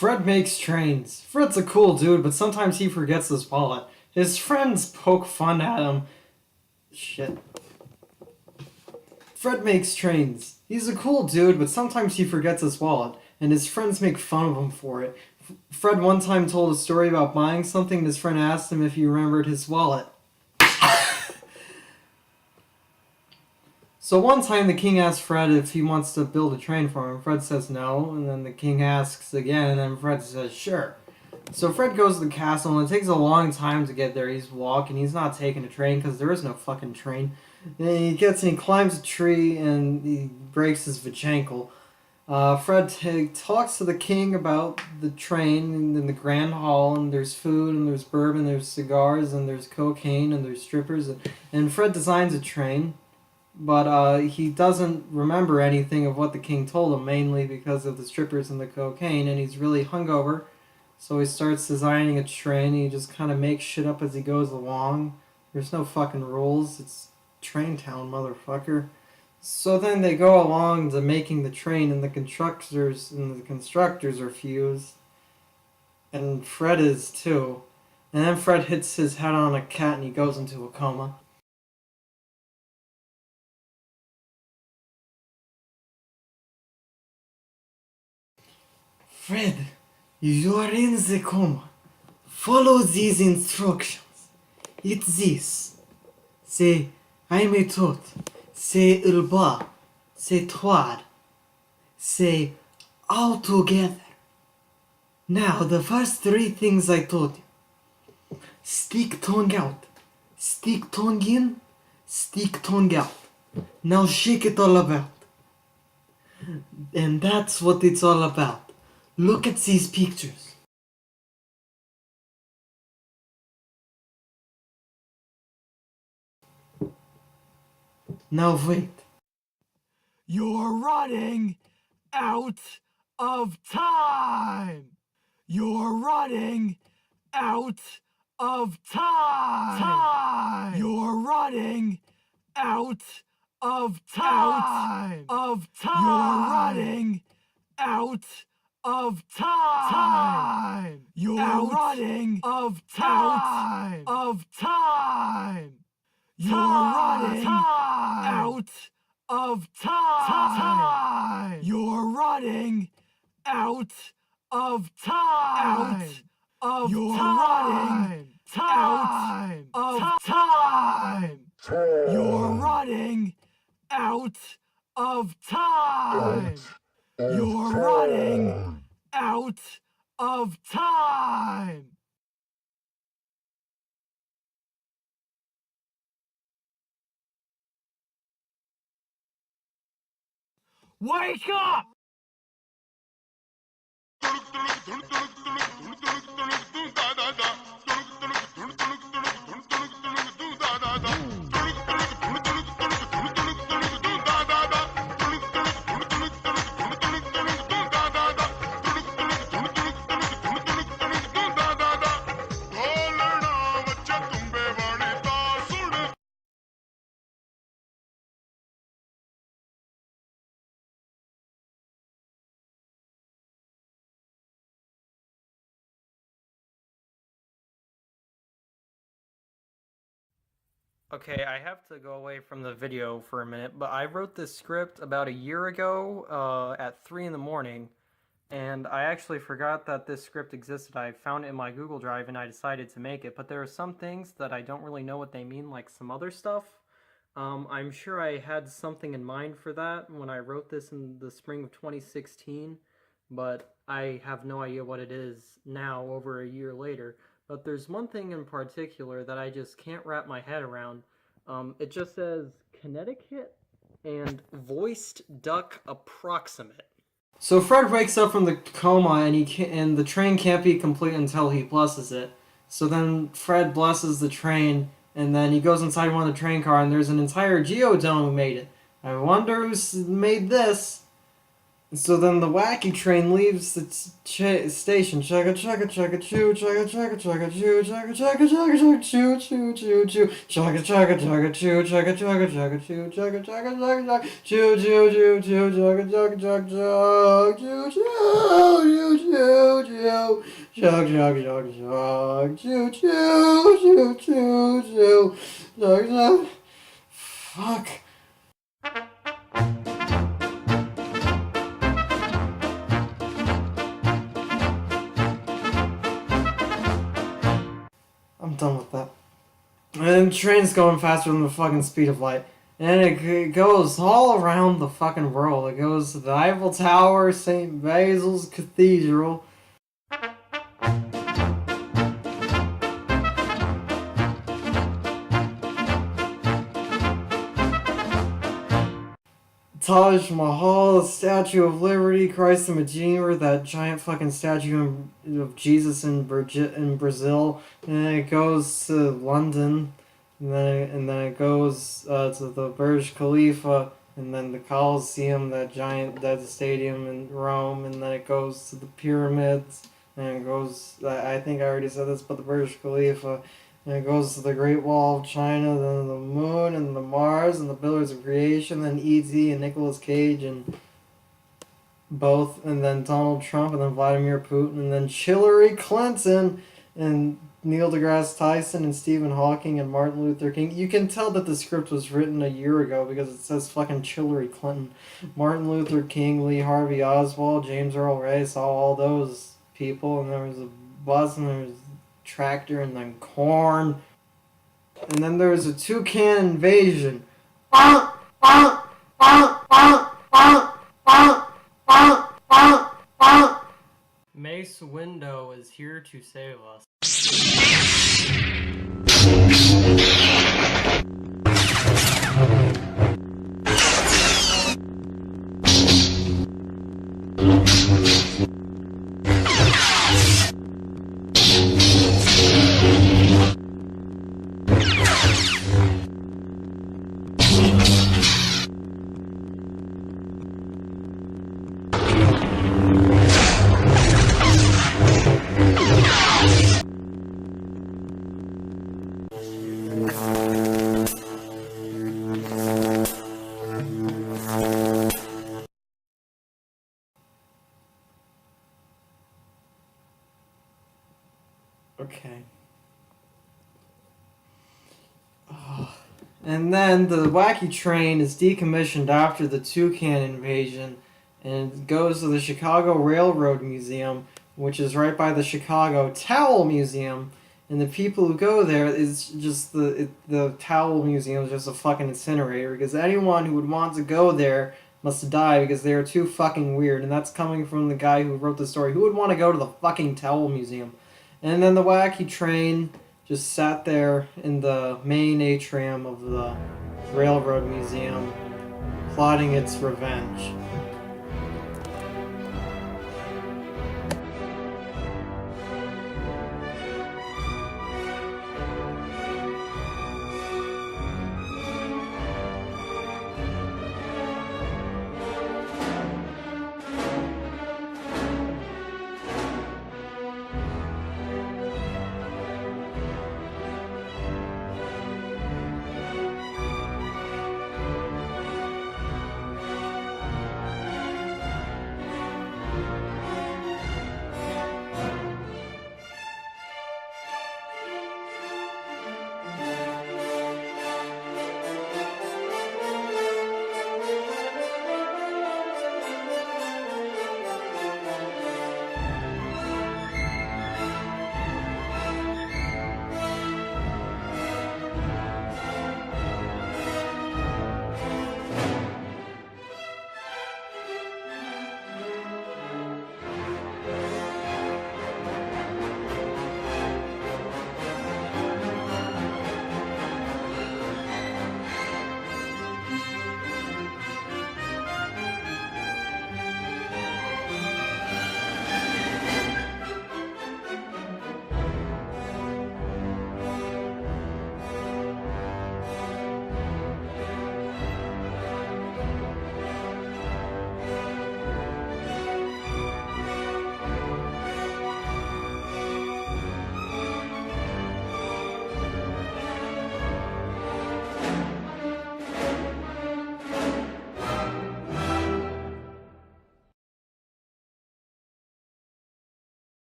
Fred makes trains. Fred's a cool dude, but sometimes he forgets his wallet. His friends poke fun at him. Shit. Fred makes trains. He's a cool dude, but sometimes he forgets his wallet, and his friends make fun of him for it. Fred one time told a story about buying something, and his friend asked him if he remembered his wallet. So one time the king asks Fred if he wants to build a train for him. Fred says no, and then the king asks again, and then Fred says sure. So Fred goes to the castle, and it takes a long time to get there. He's walking, he's not taking a train because there is no fucking train. And he gets and he climbs a tree, and he breaks his vachankle. Fred talks to the king about the train in the grand hall, and there's food, and there's bourbon, there's cigars, and there's cocaine, and there's strippers, and Fred designs a train. But he doesn't remember anything of what the king told him, mainly because of the strippers and the cocaine, and he's really hungover. So he starts designing a train, he just kind of makes shit up as he goes along. There's no fucking rules, it's Train Town, motherfucker. So then they go along to making the train, and the constructors are fused. And Fred is too. And then Fred hits his head on a cat and he goes into a coma. Fred, you are in the coma. Follow these instructions. It's this. Say, I'm a tot. Say, ilba. Say, twad. Say, all together. Now, the first three things I told you. Stick tongue out. Stick tongue in. Stick tongue out. Now shake it all about. And that's what it's all about. Look at these pictures. Now wait. You're running out of time. You're running out of time. You're running out of time. You're running out of time. You're running of time. You're running out of time. You're running out of time. You're running out of time. You're running out of time. You're running out of time. Wake up! Okay, I have to go away from the video for a minute, but I wrote this script about a year ago at 3 in the morning, and I actually forgot that this script existed. I found it in my Google Drive and I decided to make it, but there are some things that I don't really know what they mean, like some other stuff. I'm sure I had something in mind for that when I wrote this in the spring of 2016, but I have no idea what it is now, over a year later. But there's one thing in particular that I just can't wrap my head around. It just says Connecticut and voiced duck approximate. So Fred wakes up from the coma and the train can't be complete until he blesses it. So then Fred blesses the train, and then he goes inside one of the train car, and there's an entire geodome who made it. I wonder who's made this. So then the Wacky Train leaves the station. Chugga chugga chugga choo, chugga chugga chugga choo, chugga chugga chugga chugga choo, choo choo choo, chugga chugga chugga choo, chugga chugga chugga choo, chugga chugga chugga chugga choo, choo choo choo, chugga chugga chugga chug, choo choo choo choo choo, chug chug chug chug, choo choo choo choo choo, chug chug. Fuck. I'm done with that. And the train's going faster than the fucking speed of light. And it goes all around the fucking world. It goes to the Eiffel Tower, St. Basil's Cathedral. Taj Mahal, the Statue of Liberty, Christ the Redeemer, that giant fucking statue of Jesus in Brazil, and then it goes to London, and then it goes to the Burj Khalifa, and then the Colosseum, that giant dead stadium in Rome, and then it goes to the pyramids, and it goes, I think I already said this, but the Burj Khalifa. And it goes to the Great Wall of China, then the moon, and the Mars, and the Pillars of Creation, then E.T. and Nicolas Cage, and both, and then Donald Trump, and then Vladimir Putin, and then Hillary Clinton, and Neil deGrasse Tyson, and Stephen Hawking, and Martin Luther King. You can tell that the script was written a year ago because it says fucking Hillary Clinton. Martin Luther King, Lee Harvey Oswald, James Earl Ray, saw all those people, and there was a bus, and there was tractor, and then corn, and then there's a toucan invasion. Mace Windu is here to save us. Okay. Oh. And then the Wacky Train is decommissioned after the Toucan invasion and goes to the Chicago Railroad Museum, which is right by the Chicago Towel Museum. And the people who go there is just the Towel Museum is just a fucking incinerator because anyone who would want to go there must die because they are too fucking weird. And that's coming from the guy who wrote the story. Who would want to go to the fucking Towel Museum? And then the Wacky Train just sat there in the main atrium of the Railroad Museum, plotting its revenge.